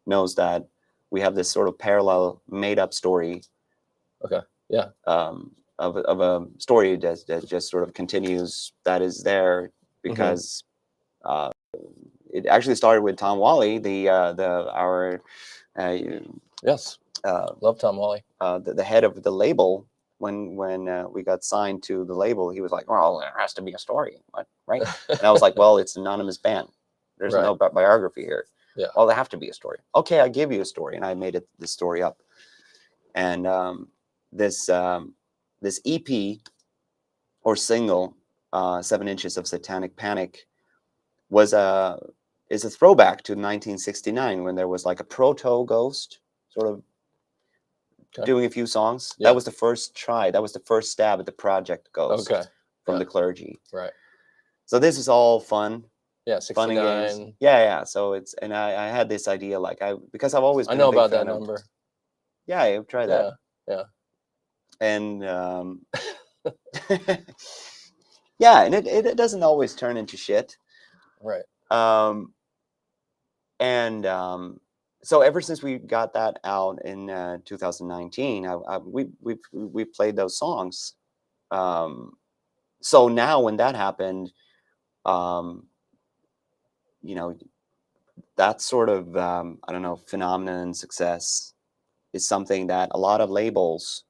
knows that we have this sort of parallel made up story. Okay. Yeah. Of a story that just sort of continues, that is there because it actually started with Tom Wally, our yes, love Tom Wally, the head of the label. When we got signed to the label, he was like, "Well, there has to be a story, right?" And I was like, "Well, it's an anonymous band." There's Right. no biography here. Yeah. Well, there have to be a story. Okay, I give you a story, and I made this story up. And this EP or single, 7 Inches of Satanic Panic, is a throwback to 1969 when there was like a proto Ghost sort of doing a few songs. Yeah. That was the first try. That was the first stab at the Project Ghost from Yeah. the Clergy. Right. So this is all fun. Yeah, Fun and 69. games. Yeah. So I had this idea, like, because I've always been I know a big about fan that of, number. yeah, I've tried that. Yeah. And yeah, and it doesn't always turn into shit. Right. So ever since we got that out in 2019, we played those songs. So now when that happened, you know, that sort of I don't know, phenomenon success is something that a lot of labels,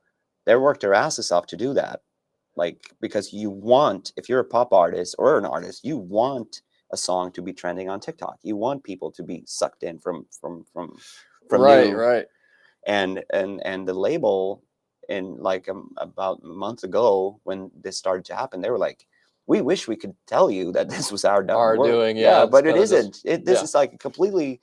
they work their asses off to do that. Like, because you want, if you're a pop artist or an artist, you want a song to be trending on TikTok. You want people to be sucked in from right, you. right. And the label, in like about a month ago when this started to happen, they were like, we wish we could tell you that this was our work. Doing, yeah, but it kinda isn't. This yeah. is like a completely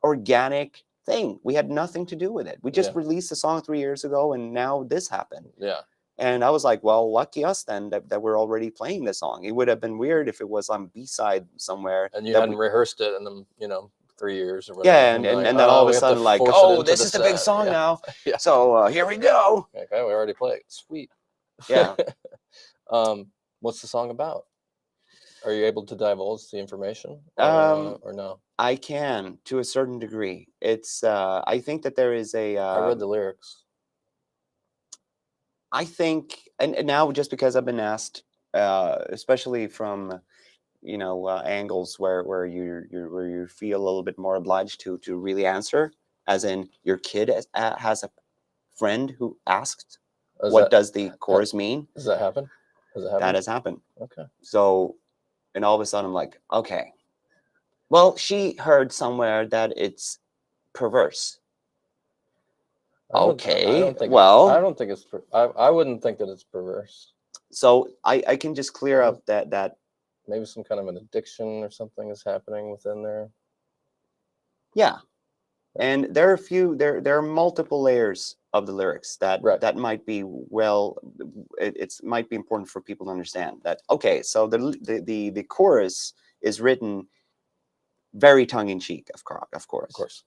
organic thing. We had nothing to do with it. We just released a song 3 years ago, and now this happened. Yeah. And I was like, well, lucky us then that we're already playing the song. It would have been weird if it was on B-side somewhere. And you hadn't rehearsed it in the 3 years or whatever. Yeah, and then all of a sudden, like, oh, this is the big song now. Yeah. So here we go. Okay, we already played. Sweet. Yeah. What's the song about? Are you able to divulge the information or no? I can, to a certain degree. It's I think that there is a I read the lyrics. I think, and now just because I've been asked, especially from angles where you feel a little bit more obliged to really answer, as in your kid has a friend who asked, what does the chorus mean? Does that happen? That has happened. Okay. So, and all of a sudden I'm like, okay, well, she heard somewhere that it's perverse. Okay, I don't think it's. I wouldn't think that it's perverse. So I can just clear up that maybe some kind of an addiction or something is happening within there. Yeah, and there are multiple layers of the lyrics that might be might be important for people to understand that. Okay, so the chorus is written very tongue in cheek, of course.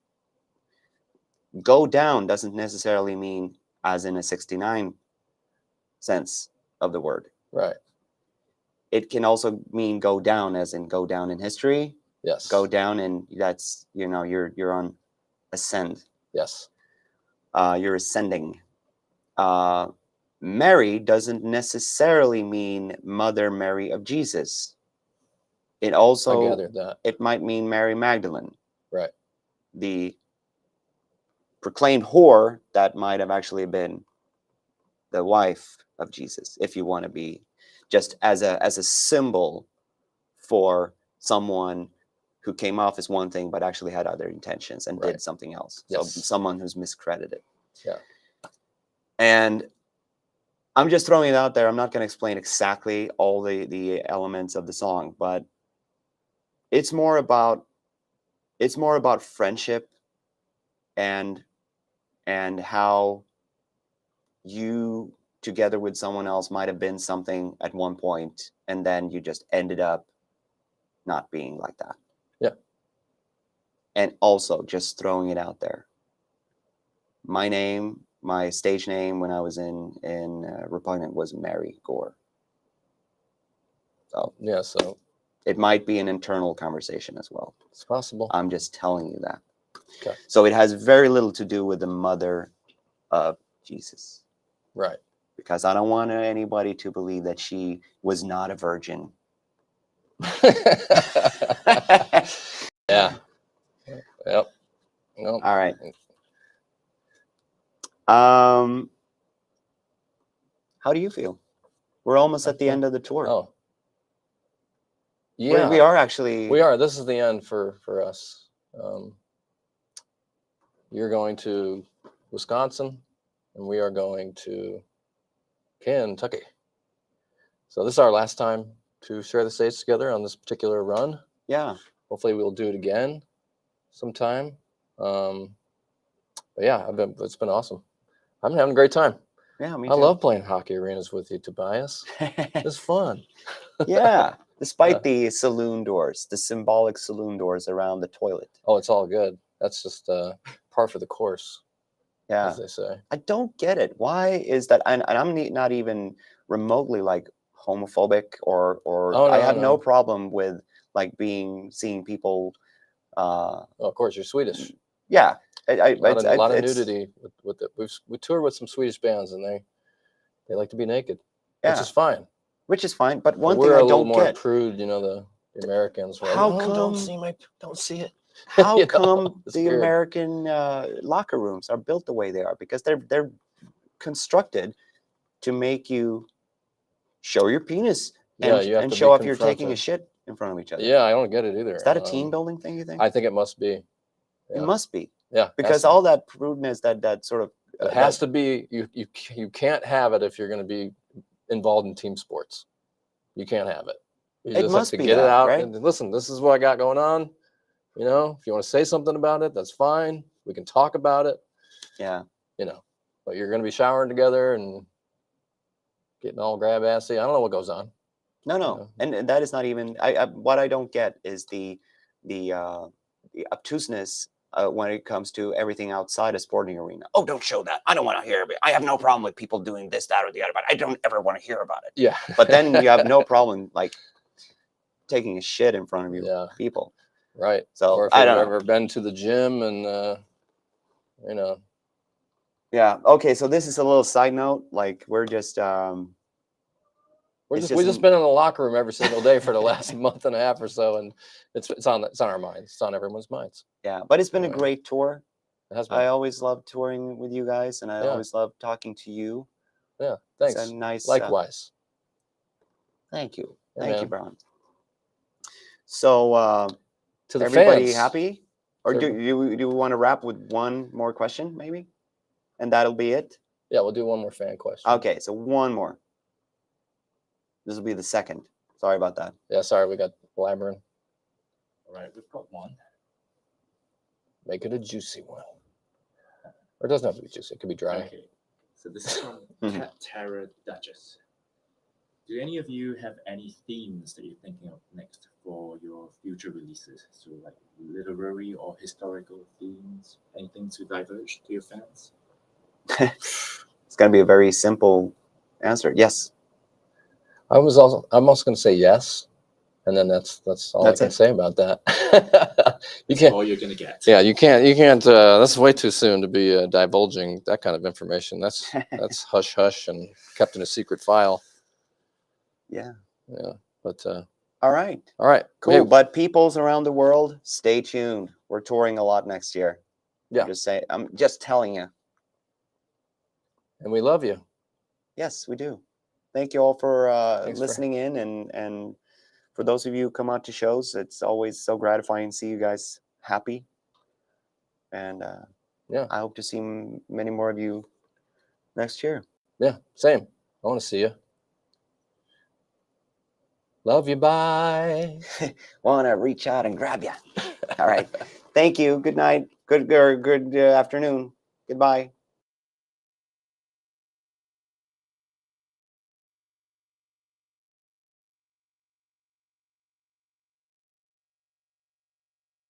Go down doesn't necessarily mean as in a 69 sense of the word. Right. It can also mean go down as in go down in history. Yes. Go down, and that's, you're on ascend. Yes. You're ascending. Mary doesn't necessarily mean Mother Mary of Jesus. It also, I gathered that. It might mean Mary Magdalene. Right. The proclaimed whore that might have actually been the wife of Jesus, if you want to be just as a symbol for someone who came off as one thing but actually had other intentions and did something else. Yes. So someone who's miscredited. Yeah. And I'm just throwing it out there. I'm not going to explain exactly all the elements of the song, but it's more about friendship and how you together with someone else might have been something at one point, and then you just ended up not being like that. Yeah. And also just throwing it out there. My stage name when I was in Repugnant was Mary Gore. So yeah, so it might be an internal conversation as well. It's possible. I'm just telling you that. Okay. So it has very little to do with the mother of Jesus. Right. Because I don't want anybody to believe that she was not a virgin. Yeah. Yep. Nope. All right. How do you feel? We're almost at the end of the tour. Oh. Yeah, we are actually. we are. This is the end for us. You're going to Wisconsin, and we are going to Kentucky. So this is our last time to share the states together on this particular run. Yeah. Hopefully we'll do it again sometime. But yeah, it's been awesome. I'm having a great time. Yeah, me I too. love playing hockey arenas with you, Tobias. It's fun. Yeah, despite the saloon doors, the symbolic saloon doors around the toilet. Oh, it's all good. That's just par for the course, Yeah, as they say. I don't get it. Why is that? And I'm not even remotely like homophobic or Oh, I no, have no no. problem with like seeing people. Oh, of course, you're Swedish. Yeah, A lot of nudity with it. We toured with some Swedish bands, and they like to be naked, Yeah, which is fine. which is fine. But But one thing we're I a little don't more get. prude, the Americans. We're like, How oh, come- don't see it. How You know, come it's the weird. American locker rooms are built the way they are? Because they're constructed to make you show your penis Yeah, you have and to show be off you're taking a confronted. shit in front of each other. Yeah, I don't get it either. Is that a team building thing, you think? I think it must be. It Yeah. must be. Yeah, Because all that prudeness, that sort of it has to be. You can't have it if you're going to be involved in team sports. You can't have it. You It just must have to be get it that, out right? and listen. This is what I got going on. If you want to say something about it, that's fine. We can talk about it. Yeah. But you're going to be showering together and getting all grab assy. I don't know what goes on. No. And that is not even what I don't get is the obtuseness when it comes to everything outside a sporting arena. Oh, don't show that. I don't want to hear it. I have no problem with people doing this, that, or the other, but I don't ever want to hear about it. Yeah. But then you have no problem like taking a shit in front of you people. Right. So or if I you've don't know. ever been to the gym and Yeah. Okay. So this is a little side note. Like we're just we it's just been in the locker room every single day for the last month and a half or so, and it's on our minds. It's on everyone's minds. yeah. But it's been a Anyway. great tour. It has been. I always love touring with you guys, and I Yeah. always love talking to you. Yeah. Thanks. It's a nice. Likewise. Thank you. Yeah, Thank you, man. Brann. So To the everybody fans. happy? Or do you want to wrap with one more question, maybe? And that'll be it? Yeah, we'll do one more fan question. Okay, so one more. This will be the second. Sorry about that. Yeah, sorry, we got blabbering. All right, we've got one. Make it a juicy one. Or it doesn't have to be juicy. It could be dry. Okay, so this is from Mhm. Cat Terror Duchess. Do any of you have any themes that you're thinking of next for your future releases? So like literary or historical themes? Anything to diverge to your fans? It's going to be a very simple answer. Yes. I'm also going to say yes, and then that's all I can it. say about that. You That's can't. all you're gonna get. Yeah, you can't. That's way too soon to be divulging that kind of information. That's hush hush and kept in a secret file. Yeah. Yeah, but All right. all right, Cool. Hey, But peoples around the world, stay tuned. We're touring a lot next year. Yeah. I'm just telling you. and we love you. Yes, we do. Thank you all for Thanks for- listening in, and for those of you who come out to shows, it's always so gratifying to see you guys happy. And Yeah. I hope to see many more of you next year. Yeah, same. I want to see you. Love you. Bye. Want to reach out and grab you. All right. Thank you. Good night. Good afternoon. Goodbye.